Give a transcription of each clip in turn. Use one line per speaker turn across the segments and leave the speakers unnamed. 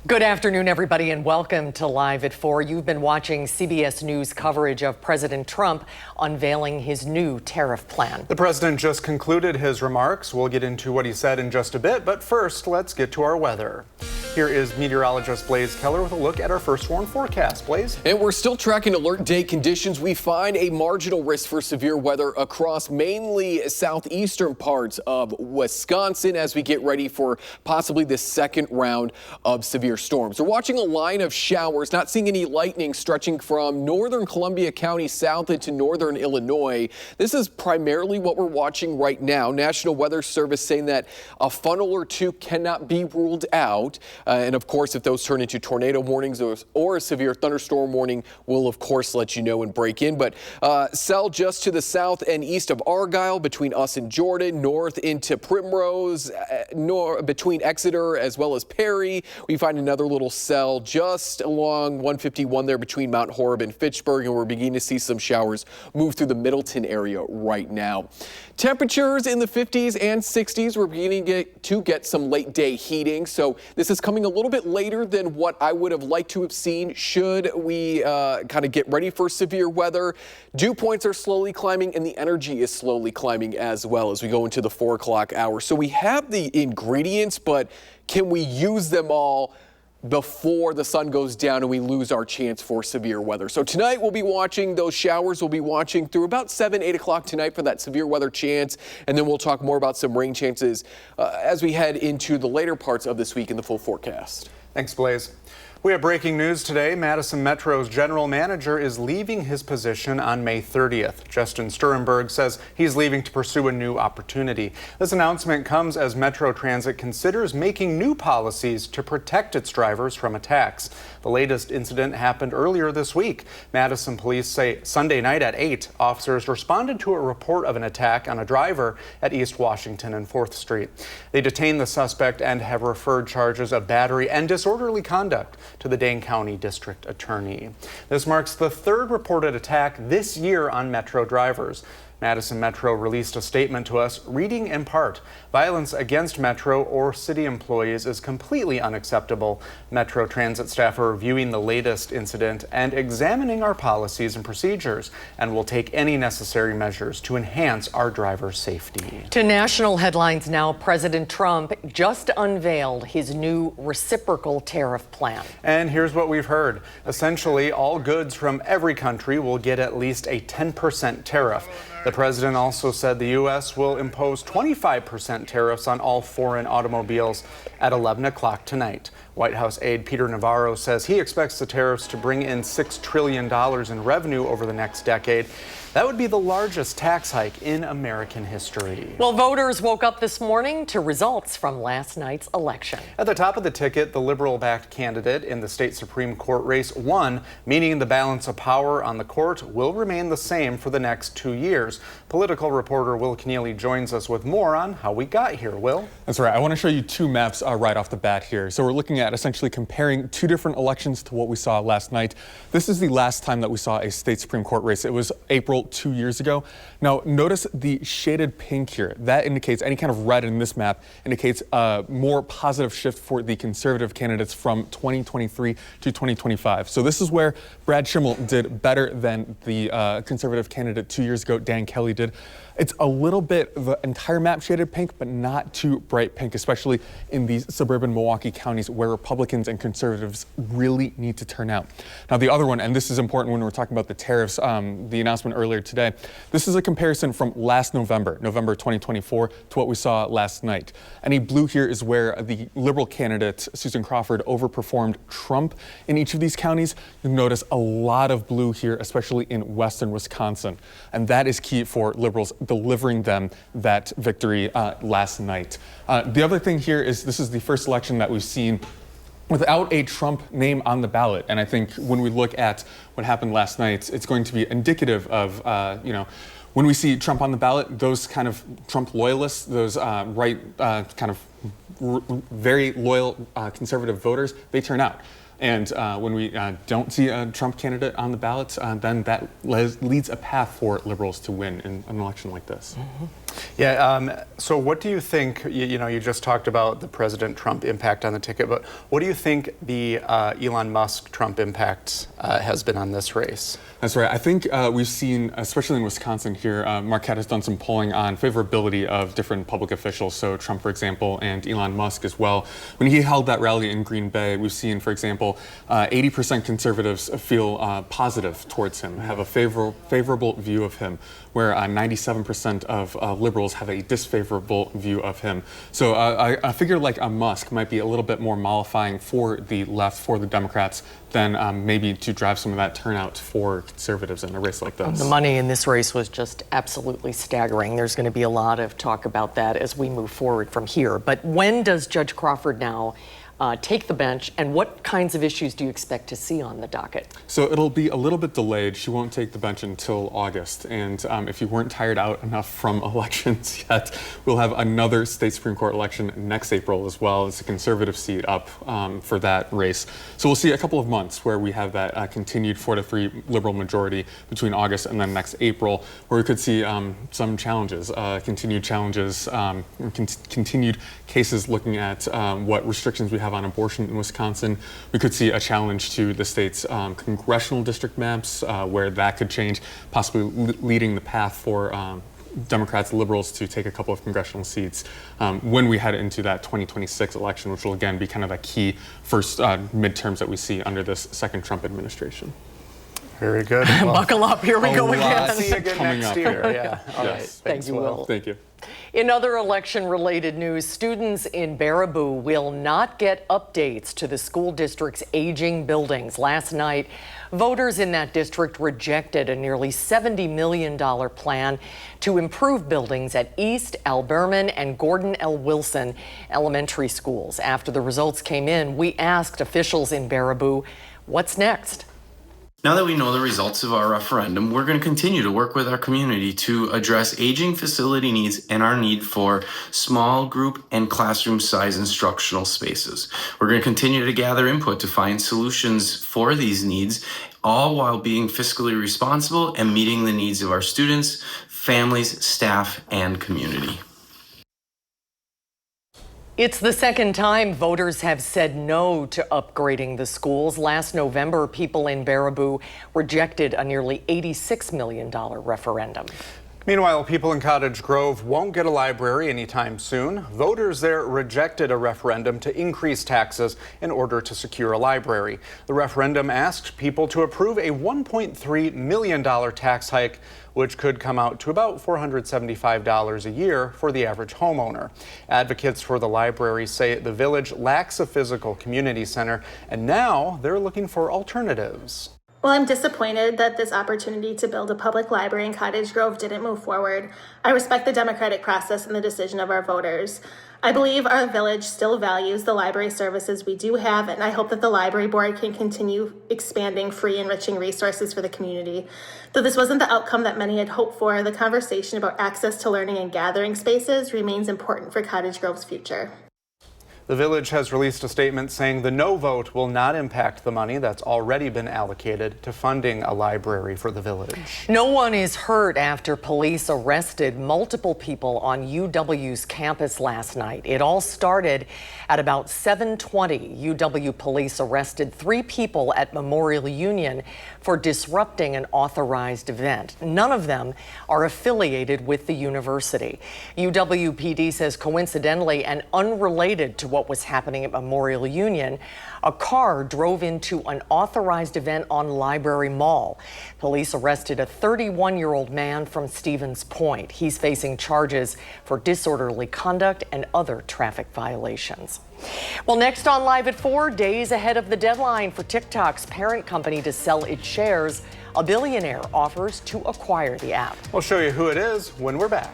Good afternoon, everybody, and welcome to Live at 4. You've been watching CBS News coverage of President Trump unveiling his new tariff plan.
The president just concluded his remarks. We'll get into what he said in just a bit, but first, let's get to our weather. Here is meteorologist Blaze Keller with a look at our first warn forecast. Blaze?
And we're still tracking alert day conditions. We find a marginal risk for severe weather across mainly southeastern parts of Wisconsin as we get ready for possibly the second round of severe storms. We're watching a line of showers, not seeing any lightning stretching from northern Columbia County south into northern Illinois. This is primarily what we're watching right now. National Weather Service saying that a funnel or two cannot be ruled out. And of course, if those turn into tornado warnings or a severe thunderstorm warning, we'll of course let you know and break in. But cell just to the south and east of Argyle, between us and Jordan, north into Primrose, between Exeter as well as Perry. We find another little cell just along 151 there between Mount Horeb and Fitchburg, and we're beginning to see some showers move through the Middleton area right now. Temperatures in the 50s and 60s. We're beginning to get some late day heating, so this is coming a little bit later than what I would have liked to have seen should we kind of get ready for severe weather. Dew points are slowly climbing and the energy is slowly climbing as well as we go into the 4 o'clock hour. So we have the ingredients, but can we use them all before the sun goes down and we lose our chance for severe weather? So tonight we'll be watching those showers. We'll be watching through about 7, 8 o'clock tonight for that severe weather chance. And then we'll talk more about some rain chances as we head into the later parts of this week in the full forecast.
Thanks, Blaze. We have breaking news today. Madison Metro's general manager is leaving his position on May 30th. Justin Sturenberg says he's leaving to pursue a new opportunity. This announcement comes as Metro Transit considers making new policies to protect its drivers from attacks. The latest incident happened earlier this week. Madison police say Sunday night at 8, officers responded to a report of an attack on a driver at East Washington and 4th Street. They detained the suspect and have referred charges of battery and disorderly conduct to the Dane County District Attorney. This marks the 3rd reported attack this year on Metro drivers. Madison Metro released a statement to us reading in part, "Violence against Metro or city employees is completely unacceptable. Metro Transit staff are reviewing the latest incident and examining our policies and procedures and will take any necessary measures to enhance our driver safety."
To national headlines now, President Trump just unveiled his new reciprocal tariff plan.
And here's what we've heard. Essentially, all goods from every country will get at least a 10% tariff. The president also said the U.S. will impose 25% tariffs on all foreign automobiles at 11 o'clock tonight. White House aide Peter Navarro says he expects the tariffs to bring in $6 trillion in revenue over the next decade. That would be the largest tax hike in American history.
Well, voters woke up this morning to results from last night's election.
At the top of the ticket, the liberal-backed candidate in the state Supreme Court race won, meaning the balance of power on the court will remain the same for the next 2 years. Political reporter Will Keneally joins us with more on how we got here. Will?
That's right. I want to show you 2 maps right off the bat here. So we're looking at essentially comparing 2 different elections to what we saw last night. This is the last time that we saw a state Supreme Court race. It was April 2 years ago. Now notice the shaded pink here. That indicates, any kind of red in this map indicates a more positive shift for the conservative candidates from 2023 to 2025. So this is where Brad Schimmel did better than the conservative candidate 2 years ago, Dan Kelly, did. It's a little bit, the entire map shaded pink, but not too bright pink, especially in these suburban Milwaukee counties where Republicans and conservatives really need to turn out. Now the other one, and this is important when we're talking about the tariffs, the announcement earlier today, this is a comparison from last November 2024, to what we saw last night. Any blue here is where the liberal candidate, Susan Crawford, overperformed Trump in each of these counties. You'll notice a lot of blue here, especially in western Wisconsin. And that is key for liberals delivering them that victory last night. The other thing here is this is the first election that we've seen without a Trump name on the ballot. And I think when we look at what happened last night, it's going to be indicative of, when we see Trump on the ballot, those kind of Trump loyalists, those very loyal conservative voters, they turn out. And when we don't see a Trump candidate on the ballot, then that leads a path for liberals to win in an election like this.
Mm-hmm.
Yeah, so what do you think, you just talked about the President Trump impact on the ticket, but what do you think the Elon Musk Trump impact has been on this race?
That's right. I think we've seen, especially in Wisconsin here, Marquette has done some polling on favorability of different public officials. So Trump, for example, and Elon Musk as well. When he held that rally in Green Bay, we've seen, for example, 80% conservatives feel positive towards him, have a favorable view of him, where 97% of liberals have a disfavorable view of him. So a figure like Musk might be a little bit more mollifying for the left, for the Democrats, than maybe to drive some of that turnout for conservatives in a race like this.
The money in this race was just absolutely staggering. There's going to be a lot of talk about that as we move forward from here. But when does Judge Crawford now take the bench, and what kinds of issues do you expect to see on the docket?
So it'll be a little bit delayed. She won't take the bench until August. And if you weren't tired out enough from elections yet, we'll have another state Supreme Court election next April as well. It's a conservative seat up for that race. So we'll see a couple of months where we have that continued 4-3 liberal majority between August and then next April, where we could see some challenges, continued challenges, continued cases looking at what restrictions we have on abortion in Wisconsin. We could see a challenge to the state's congressional district maps, where that could change, possibly leading the path for Democrats, liberals to take a couple of congressional seats when we head into that 2026 election, which will again be kind of a key first midterms that we see under this second Trump administration.
Very good. Well,
buckle up, here we go again.
See you again next year. Yeah. All right.
Thank you, Will.
Thank you.
In other election-related news, students in Baraboo will not get updates to the school district's aging buildings. Last night, voters in that district rejected a nearly $70 million plan to improve buildings at East, Alberman, and Gordon L. Wilson elementary schools. After the results came in, we asked officials in Baraboo, what's next?
Now that we know the results of our referendum, we're going to continue to work with our community to address aging facility needs and our need for small group and classroom size instructional spaces. We're going to continue to gather input to find solutions for these needs, all while being fiscally responsible and meeting the needs of our students, families, staff, and community.
It's the second time voters have said no to upgrading the schools. Last November, people in Baraboo rejected a nearly $86 million referendum.
Meanwhile, people in Cottage Grove won't get a library anytime soon. Voters there rejected a referendum to increase taxes in order to secure a library. The referendum asked people to approve a $1.3 million tax hike, which could come out to about $475 a year for the average homeowner. Advocates for the library say the village lacks a physical community center, and now they're looking for alternatives.
Well, I'm disappointed that this opportunity to build a public library in Cottage Grove didn't move forward. I respect the democratic process and the decision of our voters. I believe our village still values the library services we do have, and I hope that the library board can continue expanding free, enriching resources for the community. Though this wasn't the outcome that many had hoped for, the conversation about access to learning and gathering spaces remains important for Cottage Grove's future.
The village has released a statement saying the no vote will not impact the money that's already been allocated to funding a library for the village.
No one is hurt after police arrested multiple people on UW's campus last night. It all started at about 7:20. UW police arrested 3 people at Memorial Union for disrupting an authorized event. None of them are affiliated with the university. UW PD says coincidentally and unrelated to what was happening at Memorial Union, a car drove into an authorized event on Library Mall. Police arrested a 31-year-old man from Stevens Point. He's facing charges for disorderly conduct and other traffic violations. Well, next on Live at 4, days ahead of the deadline for TikTok's parent company to sell its shares, a billionaire offers to acquire the app.
We'll show you who it is when we're back.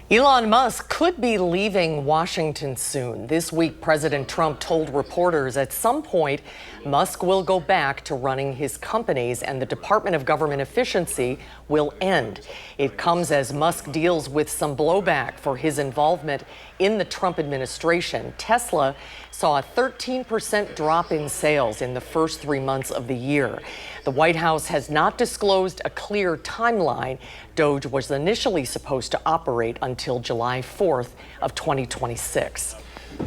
Elon Musk could be leaving Washington soon. This week, President Trump told reporters at some point Musk will go back to running his companies and the Department of Government Efficiency will end. It comes as Musk deals with some blowback for his involvement in the Trump administration. Tesla saw a 13% drop in sales in the first 3 months of the year. The White House has not disclosed a clear timeline. Doge was initially supposed to operate until July 4th of 2026.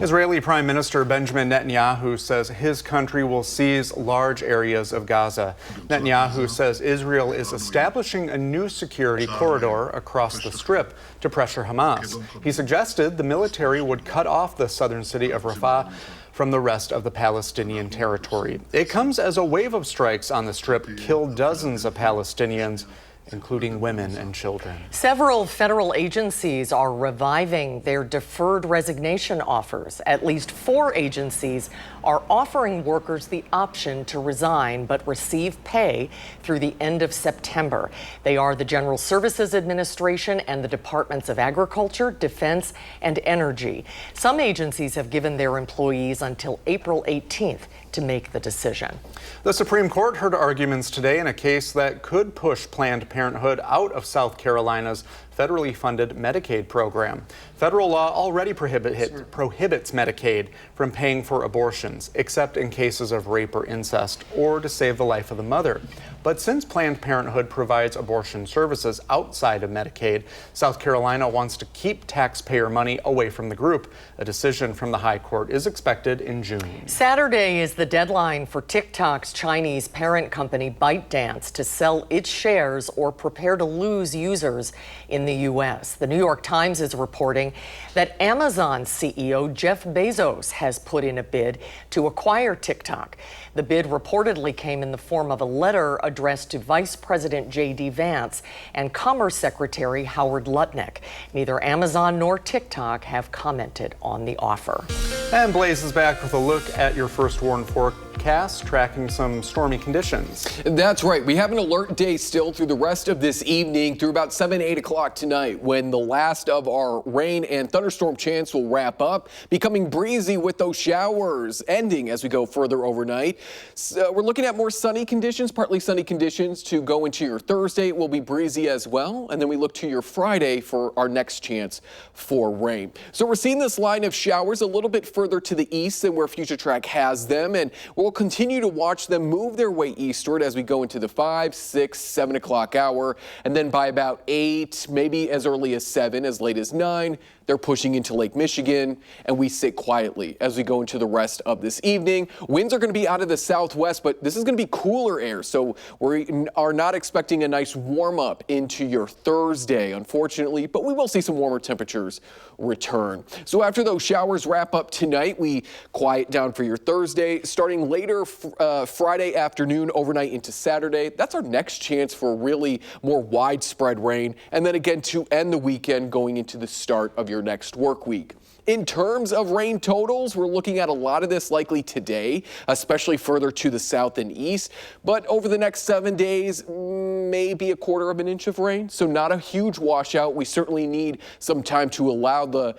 Israeli Prime Minister Benjamin Netanyahu says his country will seize large areas of Gaza. Netanyahu says Israel is establishing a new security corridor across the Strip to pressure Hamas. He suggested the military would cut off the southern city of Rafah from the rest of the Palestinian territory. It comes as a wave of strikes on the Strip killed dozens of Palestinians, including women and children.
Several federal agencies are reviving their deferred resignation offers. At least 4 agencies are offering workers the option to resign but receive pay through the end of September. They are the General Services Administration and the Departments of Agriculture, Defense, and Energy. Some agencies have given their employees until April 18th to make the decision.
The Supreme Court heard arguments today in a case that could push Planned Parenthood out of South Carolina's federally funded Medicaid program. Federal law already prohibits Medicaid from paying for abortions, except in cases of rape or incest, or to save the life of the mother. But since Planned Parenthood provides abortion services outside of Medicaid, South Carolina wants to keep taxpayer money away from the group. A decision from the High Court is expected in June.
Saturday is the deadline for TikTok's Chinese parent company ByteDance to sell its shares or prepare to lose users in the U.S. The New York Times is reporting that Amazon CEO Jeff Bezos has put in a bid to acquire TikTok. The bid reportedly came in the form of a letter addressed to Vice President J.D. Vance and Commerce Secretary Howard Lutnick. Neither Amazon nor TikTok have commented on the offer.
And Blaze is back with a look at your first warn forecast, tracking some stormy conditions.
That's right. We have an alert day still through the rest of this evening through about 7, 8 o'clock tonight when the last of our rain and thunderstorm chance will wrap up, becoming breezy with those showers ending as we go further overnight. So we're looking at more sunny conditions, partly sunny conditions to go into your Thursday. It will be breezy as well. And then we look to your Friday for our next chance for rain. So we're seeing this line of showers a little bit further to the east than where Future Track has them. And we'll continue to watch them move their way eastward as we go into the 5, 6, 7 o'clock hour. And then by about 8, maybe as early as 7, as late as 9, they're pushing into Lake Michigan, and we sit quietly as we go into the rest of this evening. Winds are going to be out of the southwest, but this is going to be cooler air, so we are not expecting a nice warm up into your Thursday, unfortunately, but we will see some warmer temperatures return. So after those showers wrap up tonight, we quiet down for your Thursday, starting later Friday afternoon, overnight into Saturday. That's our next chance for really more widespread rain, and then again to end the weekend going into the start of your next work week. In terms of rain totals, we're looking at a lot of this likely today, especially further to the south and east. But over the next 7 days, maybe a 1/4 inch of rain. So not a huge washout. We certainly need some time to allow the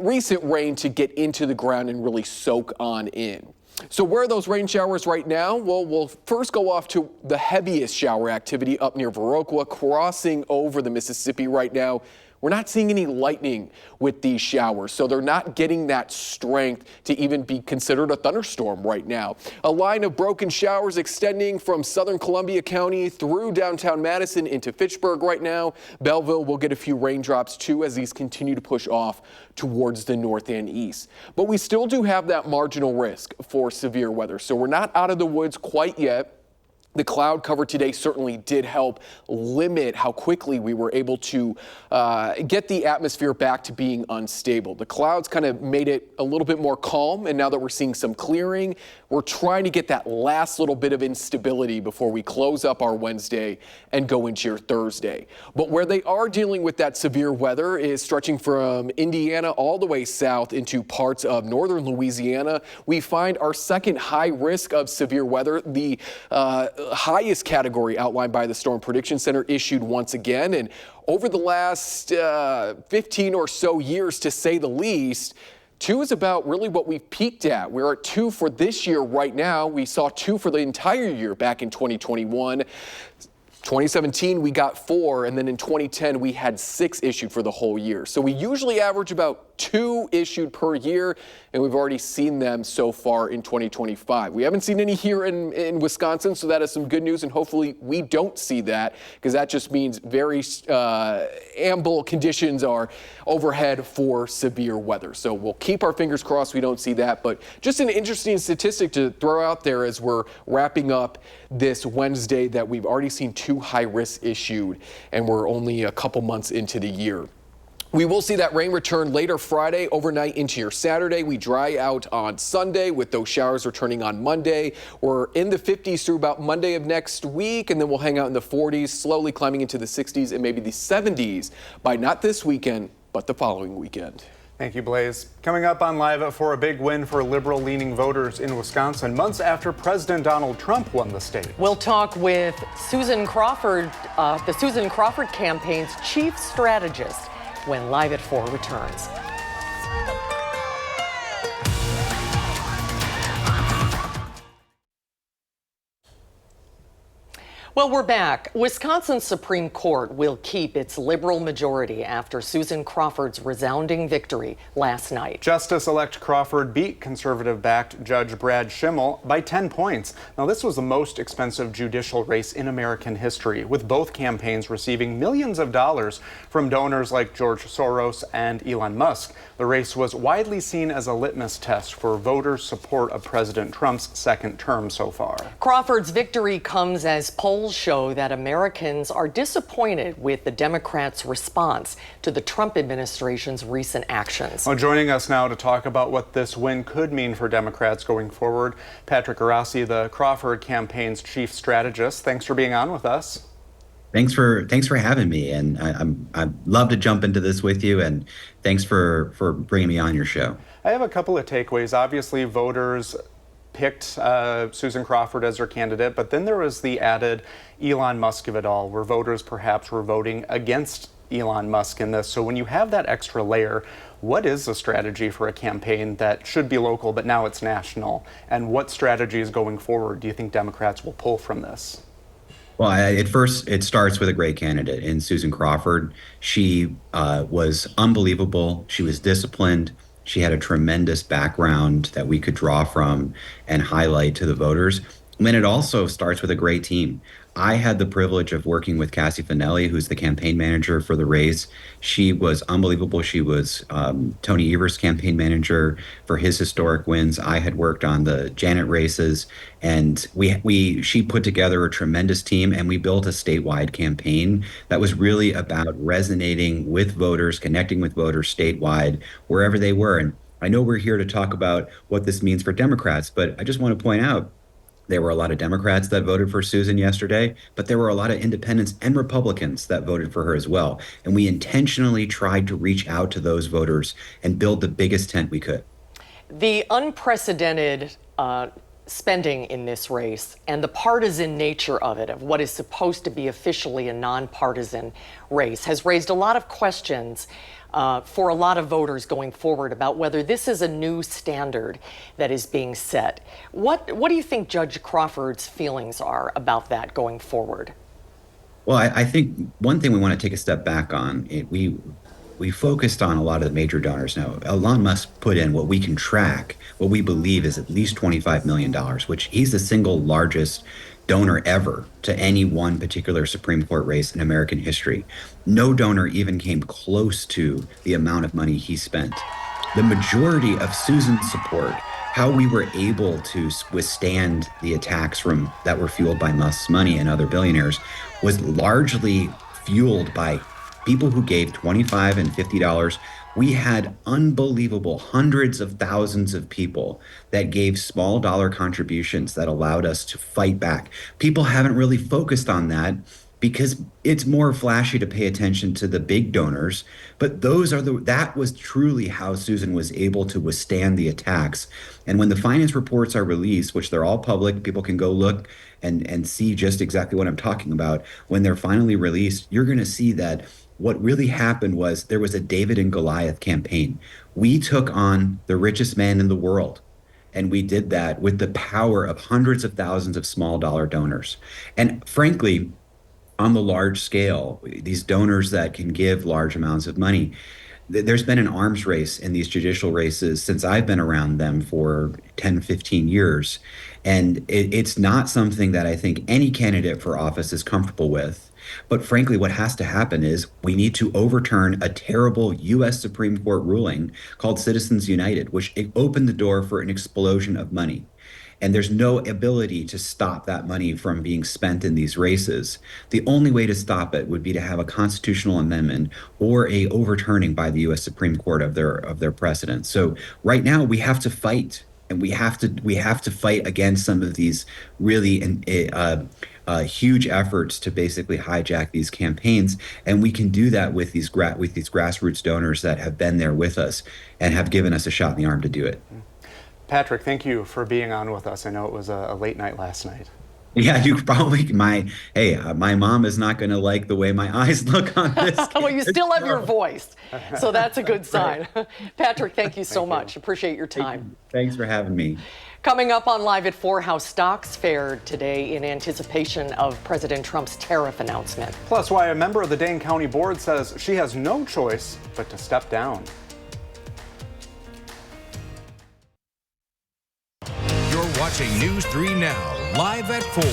recent rain to get into the ground and really soak on in. So where are those rain showers right now? Well, we'll first go off to the heaviest shower activity up near Viroqua, crossing over the Mississippi right now. We're not seeing any lightning with these showers, so they're not getting that strength to even be considered a thunderstorm right now. A line of broken showers extending from southern Columbia County through downtown Madison into Fitchburg right now. Belleville will get a few raindrops too as these continue to push off towards the north and east. But we still do have that marginal risk for severe weather, so we're not out of the woods quite yet. The cloud cover today certainly did help limit how quickly we were able to get the atmosphere back to being unstable. The clouds kind of made it a little bit more calm, and now that we're seeing some clearing, we're trying to get that last little bit of instability before we close up our Wednesday and go into your Thursday. But where they are dealing with that severe weather is stretching from Indiana all the way south into parts of northern Louisiana. We find our second high risk of severe weather, the highest category outlined by the Storm Prediction Center, issued once again. And over the last 15 or so years, to say the least, 2 is about really what we've peaked at. We're at 2 for this year right now. We saw 2 for the entire year back in 2021. 2017, we got 4, and then in 2010, we had 6 issued for the whole year. So we usually average about 2 issued per year, and we've already seen them so far in 2025. We haven't seen any here in Wisconsin, so that is some good news, and hopefully we don't see that, because that just means very ample conditions are overhead for severe weather. So we'll keep our fingers crossed we don't see that, but just an interesting statistic to throw out there as we're wrapping up this Wednesday that we've already seen 2 high risks issued, and we're only a couple months into the year. We will see that rain return later Friday, overnight into your Saturday. We dry out on Sunday with those showers returning on Monday. We're in the 50s through about Monday of next week, and then we'll hang out in the 40s, slowly climbing into the 60s and maybe the 70s by not this weekend, but the following weekend.
Thank you, Blaze. Coming up on Live at 4, a big win for liberal-leaning voters in Wisconsin, months after President Donald Trump won the state.
We'll talk with Susan Crawford, the Susan Crawford campaign's chief strategist, when Live at 4 returns. Well, we're back. Wisconsin's Supreme Court will keep its liberal majority after Susan Crawford's resounding victory last night.
Justice-elect Crawford beat conservative-backed Judge Brad Schimmel by 10 points. Now, this was the most expensive judicial race in American history, with both campaigns receiving millions of dollars from donors like George Soros and Elon Musk. The race was widely seen as a litmus test for voters' support of President Trump's second term so far.
Crawford's victory comes as polls show that Americans are disappointed with the Democrats' response to the Trump administration's recent actions.
Well, joining us now to talk about what this win could mean for Democrats going forward, Patrick Arasi, the Crawford campaign's chief strategist. Thanks for being on with us.
Thanks for having me, and I'd love to jump into this with you, and thanks for bringing me on your show.
I have a couple of takeaways. Obviously, voters picked Susan Crawford as their candidate, but then there was the added Elon Musk of it all, where voters perhaps were voting against Elon Musk in this. So when you have that extra layer, what is the strategy for a campaign that should be local, but now it's national? And what strategies going forward do you think Democrats will pull from this?
Well, at first, it starts with a great candidate in Susan Crawford. She was unbelievable. She was disciplined. She had a tremendous background that we could draw from and highlight to the voters. And then it also starts with a great team. I had the privilege of working with Cassie Finelli, who's the campaign manager for the race. She was unbelievable. She was Tony Evers' campaign manager for his historic wins. I had worked on the Janet races, and she put together a tremendous team, and we built a statewide campaign that was really about resonating with voters, connecting with voters statewide, wherever they were. And I know we're here to talk about what this means for Democrats, but I just want to point out there were a lot of Democrats that voted for Susan yesterday, but there were a lot of independents and Republicans that voted for her as well. And we intentionally tried to reach out to those voters and build the biggest tent we could.
The unprecedented spending in this race and the partisan nature of it, of what is supposed to be officially a nonpartisan race, has raised a lot of questions for a lot of voters going forward about whether this is a new standard that is being set. What do you think Judge Crawford's feelings are about that going forward?
Well, I think one thing we want to take a step back on, we focused on a lot of the major donors. Now, Elon Musk put in what we can track, what we believe is at least $25 million, which he's the single largest donor ever to any one particular Supreme Court race in American history. No donor even came close to the amount of money he spent. The majority of Susan's support, how we were able to withstand the attacks that were fueled by Musk's money and other billionaires, was largely fueled by people who gave $25 and $50. We had unbelievable hundreds of thousands of people that gave small dollar contributions that allowed us to fight back. People haven't really focused on that because it's more flashy to pay attention to the big donors. But that was truly how Susan was able to withstand the attacks. And when the finance reports are released, which they're all public, people can go look and see just exactly what I'm talking about. When they're finally released, you're going to see that what really happened was there was a David and Goliath campaign. We took on the richest man in the world. And we did that with the power of hundreds of thousands of small dollar donors. And frankly, on the large scale, these donors that can give large amounts of money, there's been an arms race in these judicial races since I've been around them for 10, 15 years. And it's not something that I think any candidate for office is comfortable with. But frankly, what has to happen is we need to overturn a terrible U.S. Supreme Court ruling called Citizens United, which opened the door for an explosion of money. And there's no ability to stop that money from being spent in these races. The only way to stop it would be to have a constitutional amendment or a overturning by the U.S. Supreme Court of their precedent. So right now we have to fight, and we have to fight against some of these really huge efforts to basically hijack these campaigns. And we can do that with these grassroots donors that have been there with us and have given us a shot in the arm to do it.
Patrick, thank you for being on with us. I know it was a late night last night.
Yeah, you probably, my mom is not going to like the way my eyes look on this.
Well, you still have your voice, so that's a good sign. Right. Patrick, thank you so much. Appreciate your time.
Thanks for having me.
Coming up on Live at 4, how stocks fared today in anticipation of President Trump's tariff announcement.
Plus, why a member of the Dane County Board says she has no choice but to step down.
Watching News 3 Now, live at 4.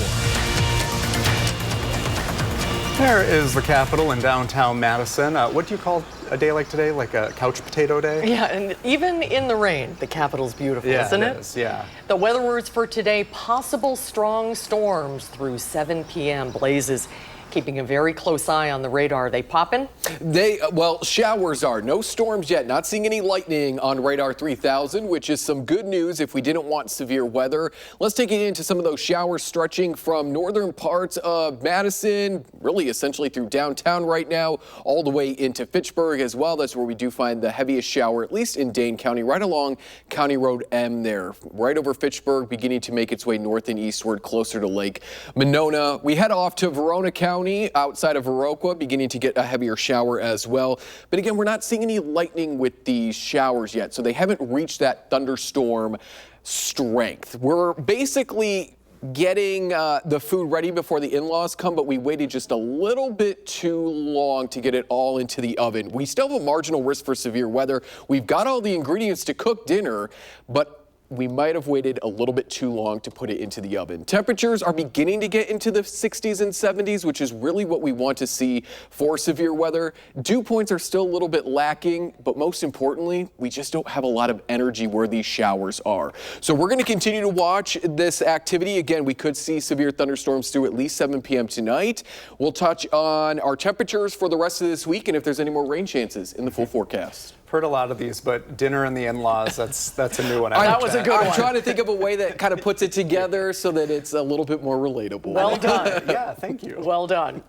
There is the Capitol in downtown Madison. What do you call a day like today? Like a couch potato day?
Yeah, and even in the rain, the Capitol's beautiful, isn't it?
It is, yeah.
The weather words for today, possible strong storms through 7 p.m. Blazes keeping a very close eye on the radar. They popping?
Well, showers are. No storms yet. Not seeing any lightning on radar 3000, which is some good news if we didn't want severe weather. Let's take it into some of those showers stretching from northern parts of Madison, really essentially through downtown right now, all the way into Fitchburg as well. That's where we do find the heaviest shower, at least in Dane County, right along County Road M there, right over Fitchburg, beginning to make its way north and eastward, closer to Lake Monona. We head off to Verona County, outside of Viroqua, beginning to get a heavier shower as well. But again, we're not seeing any lightning with these showers yet, so they haven't reached that thunderstorm strength. We're basically getting the food ready before the in-laws come, but we waited just a little bit too long to get it all into the oven. We still have a marginal risk for severe weather. We've got all the ingredients to cook dinner, but we might have waited a little bit too long to put it into the oven. Temperatures are beginning to get into the 60s and 70s, which is really what we want to see for severe weather. Dew points are still a little bit lacking, but most importantly, we just don't have a lot of energy where these showers are. So we're going to continue to watch this activity. Again, we could see severe thunderstorms through at least 7 p.m. tonight. We'll touch on our temperatures for the rest of this week and if there's any more rain chances in the full forecast.
Heard a lot of these, but dinner and the in-laws, that's a new one.
That was a good one.
I'm trying to think of a way that kind of puts it together so that it's a little bit more relatable.
Well done.
Yeah, thank you.
Well done.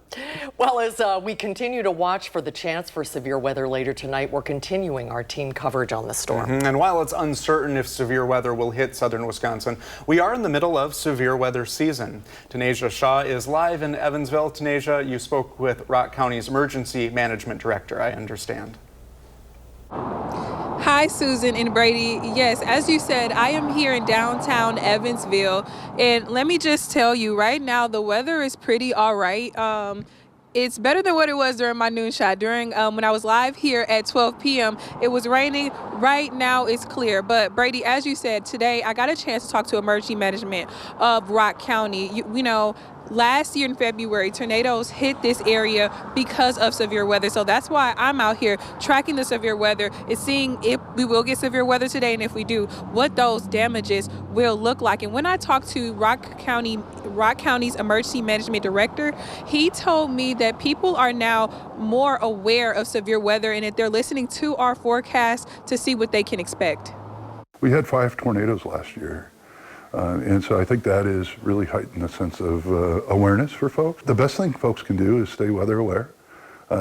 Well, as we continue to watch for the chance for severe weather later tonight, we're continuing our team coverage on the storm.
And while it's uncertain if severe weather will hit southern Wisconsin, we are in the middle of severe weather season. Tanasia Shaw is live in Evansville. Tanasia, you spoke with Rock County's Emergency Management Director, I understand.
Hi, Susan and Brady. Yes, as you said, I am here in downtown Evansville. And let me just tell you, right now, the weather is pretty all right. It's better than what it was during my noon shot. During when I was live here at 12 p.m., it was raining. Right now, it's clear. But Brady, as you said, today I got a chance to talk to emergency management of Rock County. You know, last year in February, tornadoes hit this area because of severe weather. So that's why I'm out here tracking the severe weather and seeing if we will get severe weather today, and if we do, what those damages will look like. And when I talked to Rock County's Emergency Management Director, he told me that people are now more aware of severe weather and that they're listening to our forecast to see what they can expect.
We had 5 tornadoes last year. And so I think that is really heightened a sense of awareness for folks. The best thing folks can do is stay weather aware,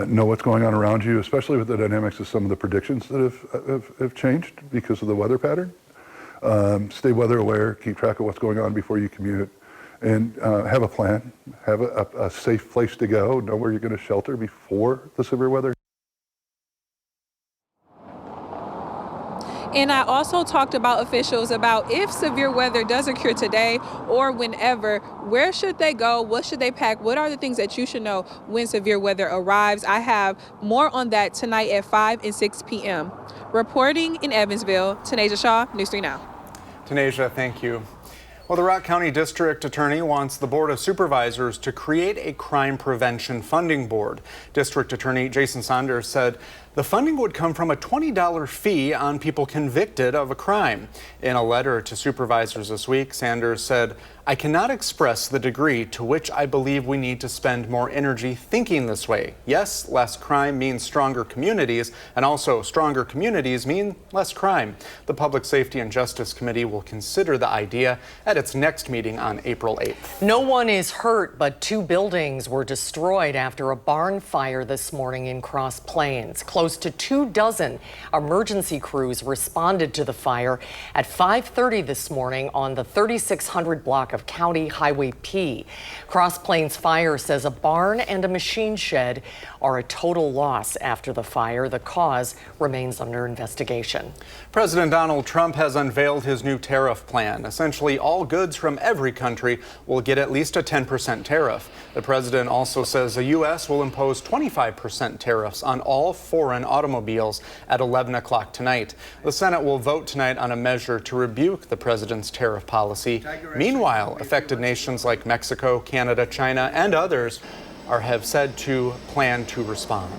know what's going on around you, especially with the dynamics of some of the predictions that have changed because of the weather pattern. Stay weather aware, keep track of what's going on before you commute, and have a plan, have a safe place to go, know where you're going to shelter before the severe weather.
And I also talked about officials about if severe weather does occur today or whenever, where should they go? What should they pack? What are the things that you should know when severe weather arrives? I have more on that tonight at 5 and 6 p.m. Reporting in Evansville, Tanasia Shaw, News 3 Now.
Tanasia, thank you. Well, the Rock County District Attorney wants the Board of Supervisors to create a crime prevention funding board. District Attorney Jason Saunders said the funding would come from a $20 fee on people convicted of a crime. In a letter to supervisors this week, Saunders said, "I cannot express the degree to which I believe we need to spend more energy thinking this way. Yes, less crime means stronger communities, and also stronger communities mean less crime." The Public Safety and Justice Committee will consider the idea at its next meeting on April 8th.
No one is hurt, but 2 buildings were destroyed after a barn fire this morning in Cross Plains. Close to 24 emergency crews responded to the fire at 5:30 this morning on the 3600 block of County Highway P. Cross Plains Fire says a barn and a machine shed are a total loss after the fire. The cause remains under investigation.
President Donald Trump has unveiled his new tariff plan. Essentially, all goods from every country will get at least a 10% tariff. The president also says the U.S. will impose 25% tariffs on all foreign automobiles at 11 o'clock tonight. The Senate will vote tonight on a measure to rebuke the president's tariff policy. Meanwhile, affected nations like Mexico, Canada, China, and others have said to plan to respond.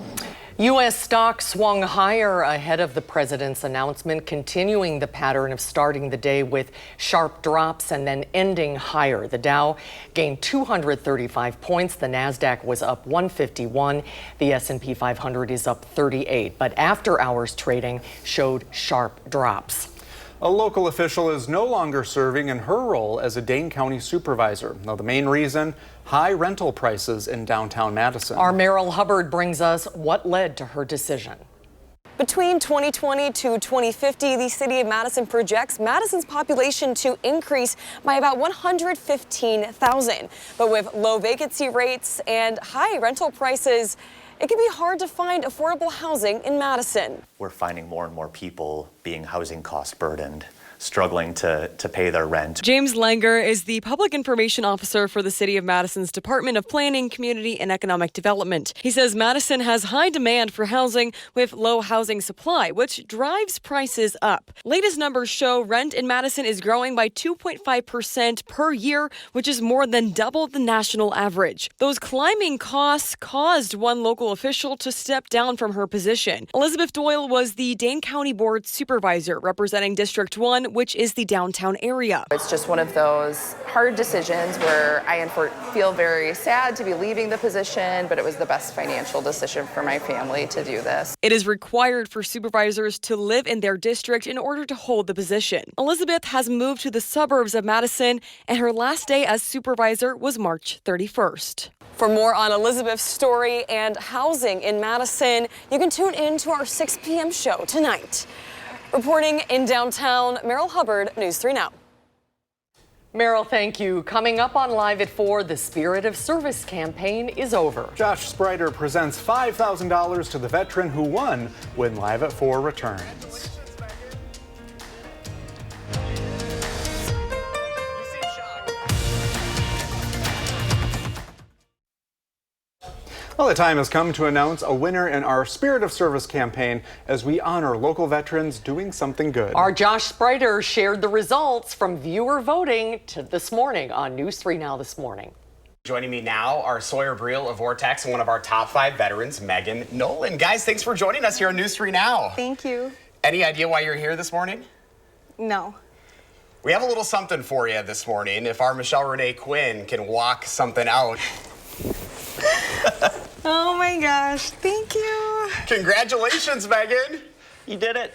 U.S. stocks swung higher ahead of the president's announcement, continuing the pattern of starting the day with sharp drops and then ending higher. The Dow gained 235 points. The Nasdaq was up 151. The S&P 500 is up 38. But after-hours trading showed sharp drops.
A local official is no longer serving in her role as a Dane County supervisor. Now, the main reason, high rental prices in downtown Madison.
Our Merrill Hubbard brings us what led to her decision.
Between 2020 to 2050, the city of Madison projects Madison's population to increase by about 115,000. But with low vacancy rates and high rental prices, it can be hard to find affordable housing in Madison.
We're finding more and more people being housing cost burdened, struggling to pay their rent.
James Langer is the Public Information Officer for the City of Madison's Department of Planning, Community, and Economic Development. He says Madison has high demand for housing with low housing supply, which drives prices up. Latest numbers show rent in Madison is growing by 2.5% per year, which is more than double the national average. Those climbing costs caused one local official to step down from her position. Elizabeth Doyle was the Dane County Board Supervisor representing District 1, which is the downtown area.
It's just one of those hard decisions where I feel very sad to be leaving the position, but it was the best financial decision for my family to do this.
It is required for supervisors to live in their district in order to hold the position. Elizabeth has moved to the suburbs of Madison, and her last day as supervisor was March 31st. For more on Elizabeth's story and housing in Madison, you can tune in to our 6 p.m. show tonight. Reporting in downtown, Merrill Hubbard, News 3 Now.
Merrill, thank you. Coming up on Live at 4, the Spirit of Service campaign is over.
Josh Sprider presents $5,000 to the veteran who won when Live at 4 returns. Well, the time has come to announce a winner in our Spirit of Service campaign as we honor local veterans doing something good.
Our Josh Sprider shared the results from viewer voting this morning on News 3 Now this morning.
Joining me now are Sawyer Breel of Vortex and one of our top 5 veterans, Megan Nolan. Guys, thanks for joining us here on News 3 Now.
Thank you.
Any idea why you're here this morning?
No.
We have a little something for you this morning. If our Michelle Renee Quinn can walk something out.
Oh my gosh, thank you.
Congratulations, Megan. You did it.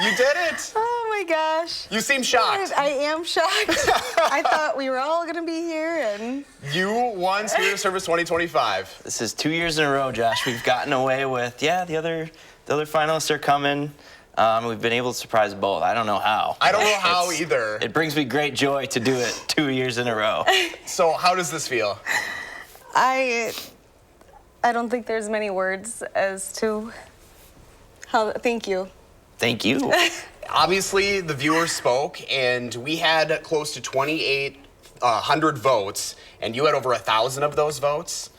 You did it.
Oh my gosh.
You seem shocked.
I am shocked. I thought we were all going to be here, and
You won Spirit of Service 2025.
This is 2 years in a row, Josh. We've gotten away with, the other finalists are coming. We've been able to surprise both. I don't know how.
I don't know how either.
It brings me great joy to do it 2 years in a row.
So how does this feel?
I don't think there's many words as to how. Thank you.
Thank you.
Obviously, the viewers spoke, and we had close to 2,800 votes, and you had over 1,000 of those votes.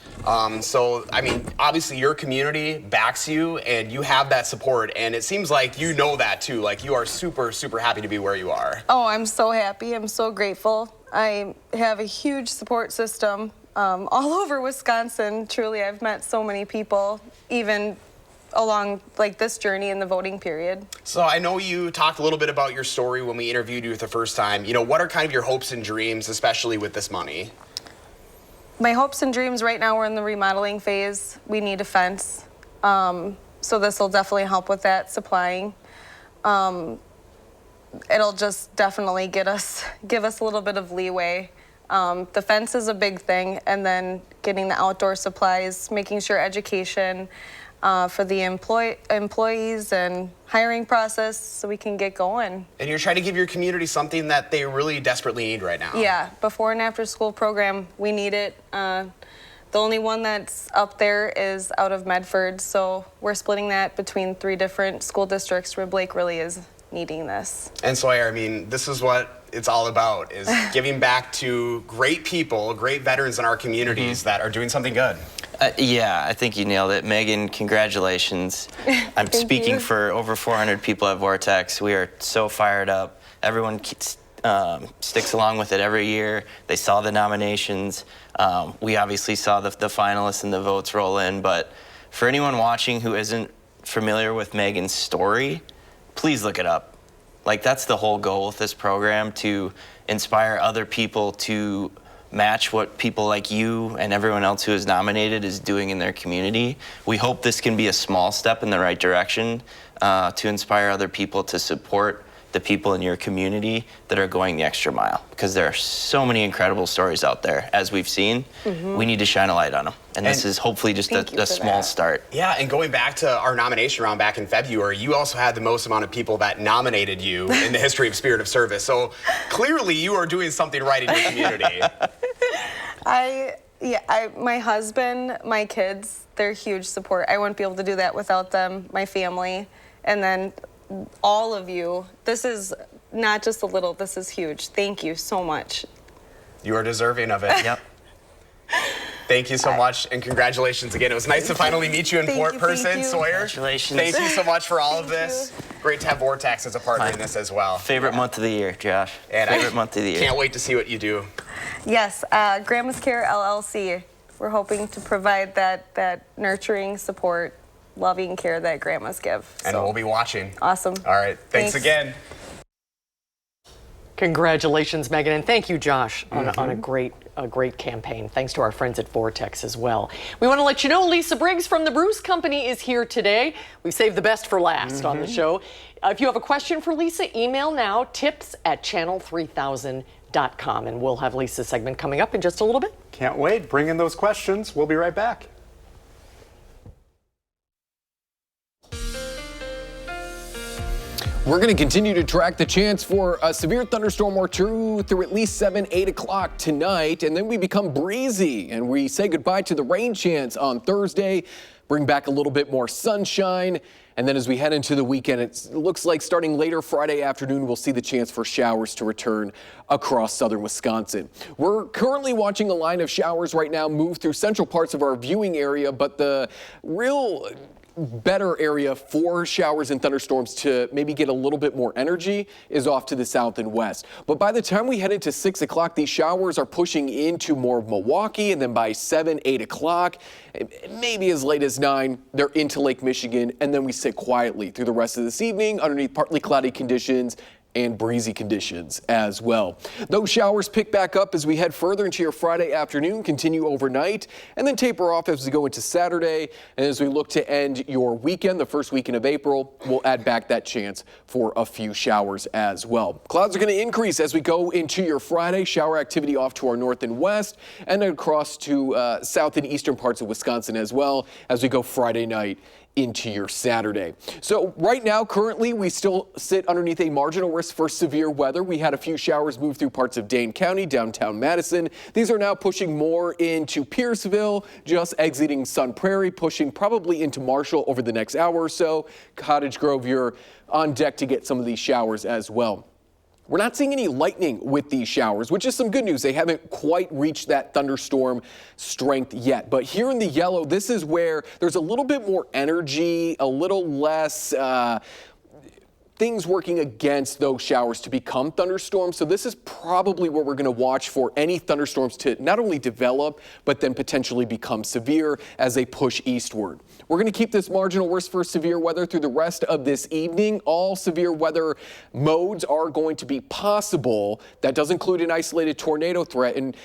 So, I mean, obviously your community backs you, and you have that support, and it seems like you know that too. Like, you are super, super happy to be where you are.
Oh, I'm so happy. I'm so grateful. I have a huge support system all over Wisconsin. Truly, I've met so many people, even along like this journey in the voting period.
So I know you talked a little bit about your story when we interviewed you the first time. You know, what are kind of your hopes and dreams, especially with this money?
My hopes and dreams right now, we're in the remodeling phase. We need a fence. So this will definitely help with that, supplying. It'll just definitely give us a little bit of leeway. The fence is a big thing, and then getting the outdoor supplies, making sure education for the employees and hiring process so we can get going.
And you're trying to give your community something that they really desperately need right now.
Yeah, before and after school program, we need it. The only one that's up there is out of Medford, so we're splitting that between 3 different school districts where Blake really is needing this.
And Sawyer, I mean, this is what it's all about, is giving back to great people, great veterans in our communities that are doing something good.
Yeah, I think you nailed it. Megan, congratulations. I'm speaking for over 400 people at Vortex. We are so fired up. Everyone sticks along with it every year. They saw the nominations. We obviously saw the finalists and the votes roll in, but for anyone watching who isn't familiar with Megan's story, please look it up. Like, that's the whole goal with this program, to inspire other people to match what people like you and everyone else who is nominated is doing in their community. We hope this can be a small step in the right direction to inspire other people to support the people in your community that are going the extra mile, because there are so many incredible stories out there, as we've seen. We need to shine a light on them, and this is hopefully just a small start.
Yeah, and going back to our nomination round back in February, you also had the most amount of people that nominated you in the history of Spirit of Service. So clearly you are doing something right in your community.
My husband, my kids, they're huge support. I wouldn't be able to do that without them, my family, and then all of you. This is not just a little, this is huge. Thank you so much.
You are deserving of it.
Yep.
Thank you so much, and congratulations again. It was nice to finally meet you in person, Sawyer.
Congratulations.
Thank you so much for all of this. Great to have Vortex as a partner in this as well.
Favorite month of the year, Josh.
And
favorite month of the year.
Can't wait to see what you do.
Yes, Grandma's Care LLC. We're hoping to provide that nurturing support, loving care that grandmas give.
And we'll be watching.
Awesome.
All right. Thanks again.
Congratulations, Megan, and thank you, Josh, on a great campaign. Thanks to our friends at Vortex as well. We want to let you know Lisa Briggs from the Bruce Company is here today. We saved the best for last on the show. If you have a question for Lisa, email now, tips@channel3000.com, and we'll have Lisa's segment coming up in just a little bit.
Can't wait. Bring in those questions. We'll be right back.
We're going to continue to track the chance for a severe thunderstorm or two through at least 7, 8 o'clock tonight, and then we become breezy, and we say goodbye to the rain chance on Thursday, bring back a little bit more sunshine, and then as we head into the weekend, it looks like starting later Friday afternoon, we'll see the chance for showers to return across southern Wisconsin. We're currently watching a line of showers right now move through central parts of our viewing area, but the real better area for showers and thunderstorms to maybe get a little bit more energy is off to the south and west. But by the time we head into 6 o'clock, these showers are pushing into more of Milwaukee, and then by 7, 8 o'clock, maybe as late as 9, they're into Lake Michigan, and then we sit quietly through the rest of this evening underneath partly cloudy conditions and breezy conditions as well. Those showers pick back up as we head further into your Friday afternoon, continue overnight, and then taper off as we go into Saturday. And as we look to end your weekend, the first weekend of April, we'll add back that chance for a few showers as well. Clouds are going to increase as we go into your Friday. Shower activity off to our north and west, and then across to south and eastern parts of Wisconsin as well as we go Friday night into your Saturday. So right now, currently, we still sit underneath a marginal risk for severe weather. We had a few showers move through parts of Dane County, downtown Madison. These are now pushing more into Pierceville, just exiting Sun Prairie, pushing probably into Marshall over the next hour or so. Cottage Grove, you're on deck to get some of these showers as well. We're not seeing any lightning with these showers, which is some good news. They haven't quite reached that thunderstorm strength yet. But here in the yellow, this is where there's a little bit more energy, a little less things working against those showers to become thunderstorms. So this is probably where we're going to watch for any thunderstorms to not only develop, but then potentially become severe as they push eastward. We're going to keep this marginal risk for severe weather through the rest of this evening. All severe weather modes are going to be possible. That does include an isolated tornado threat. And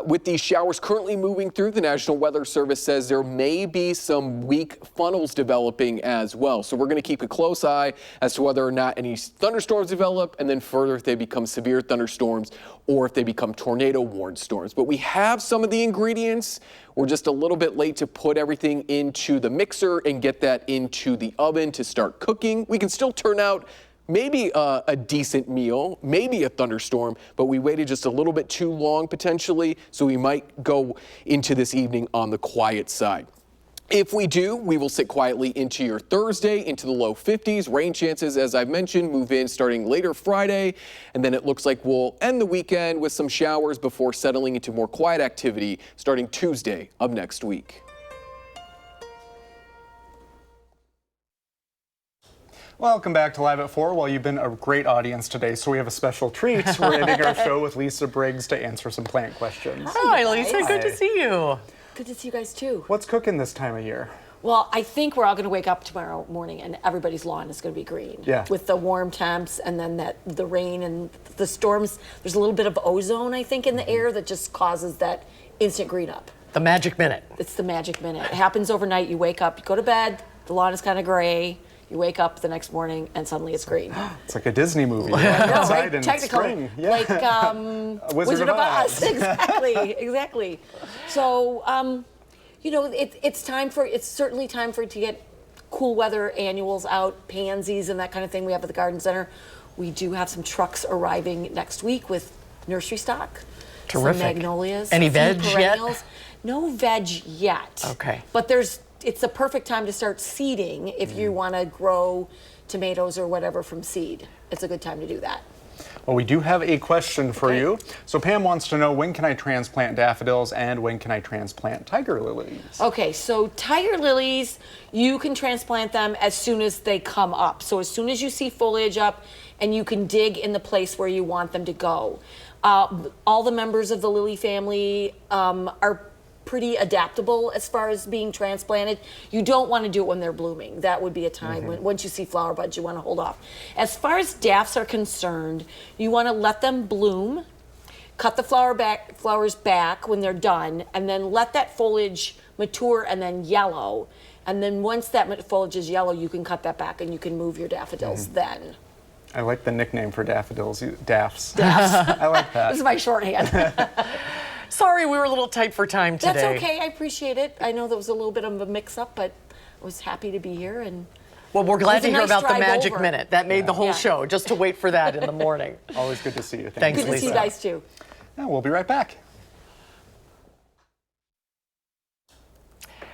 with these showers currently moving through, the National Weather Service says there may be some weak funnels developing as well. So we're going to keep a close eye as to whether or not any thunderstorms develop, and then further if they become severe thunderstorms or if they become tornado-warned storms. But we have some of the ingredients. We're just a little bit late to put everything into the mixer and get that into the oven to start cooking. We can still turn out maybe a decent meal, maybe a thunderstorm, but we waited just a little bit too long potentially, so we might go into this evening on the quiet side. If we do, we will sit quietly into your Thursday, into the low 50s. Rain chances, as I've mentioned, move in starting later Friday. And then it looks like we'll end the weekend with some showers before settling into more quiet activity starting Tuesday of next week.
Welcome back to Live at 4. Well, you've been a great audience today, so we have a special treat. We're ending our show with Lisa Briggs to answer some plant questions.
Hi, Lisa. Good to see you.
Good to see you guys too.
What's cooking this time of year?
Well, I think we're all going to wake up tomorrow morning and everybody's lawn is going to be green.
Yeah.
With the warm temps and then the rain and the storms. There's a little bit of ozone, I think, in the air that just causes that instant green up.
The magic minute.
It's the magic minute. It happens overnight. You wake up, you go to bed, the lawn is kind of gray. You wake up the next morning and suddenly it's green.
It's like a Disney movie.
Outside in
Technically,
spring. Yeah. Like Wizard of Oz. Exactly. So, you know, it's certainly time for it to get cool weather annuals out, pansies and that kind of thing we have at the garden center. We do have some trucks arriving next week with nursery stock.
Terrific.
Some magnolias.
Any veg
perennials.
yet?
No veg yet.
Okay.
But it's the perfect time to start seeding if you want to grow tomatoes or whatever from seed. It's a good time to do that.
Well, we do have a question for you. So Pam wants to know, when can I transplant daffodils and when can I transplant tiger lilies?
Okay, so tiger lilies, you can transplant them as soon as they come up. So as soon as you see foliage up and you can dig in the place where you want them to go. All the members of the lily family are pretty adaptable as far as being transplanted. You don't want to do it when they're blooming. That would be a time when once you see flower buds, you want to hold off. As far as daffs are concerned, you want to let them bloom, cut the flowers back when they're done, and then let that foliage mature and then yellow. And then once that foliage is yellow, you can cut that back and you can move your daffodils then.
I like the nickname for daffodils, daffs.
Daffs.
I like that.
This is my shorthand.
Sorry, we were a little tight for time today.
That's okay. I appreciate it. I know there was a little bit of a mix-up, but I was happy to be here. And
well, we're glad to hear about the magic
over.
minute. That made the whole show, just to wait for that in the morning.
Always good to see you.
Thanks,
Lisa. Good to see you guys, too.
Yeah, we'll be right back.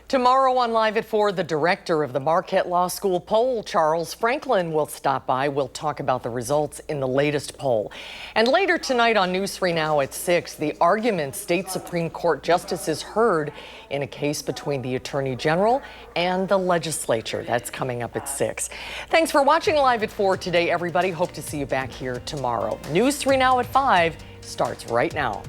Tomorrow on Live at 4, the director of the Marquette Law School poll, Charles Franklin, will stop by. We'll talk about the results in the latest poll. And later tonight on News 3 Now at 6, the argument state Supreme Court justices heard in a case between the Attorney General and the legislature. That's coming up at 6. Thanks for watching Live at 4 today, everybody. Hope to see you back here tomorrow. News 3 Now at 5 starts right now.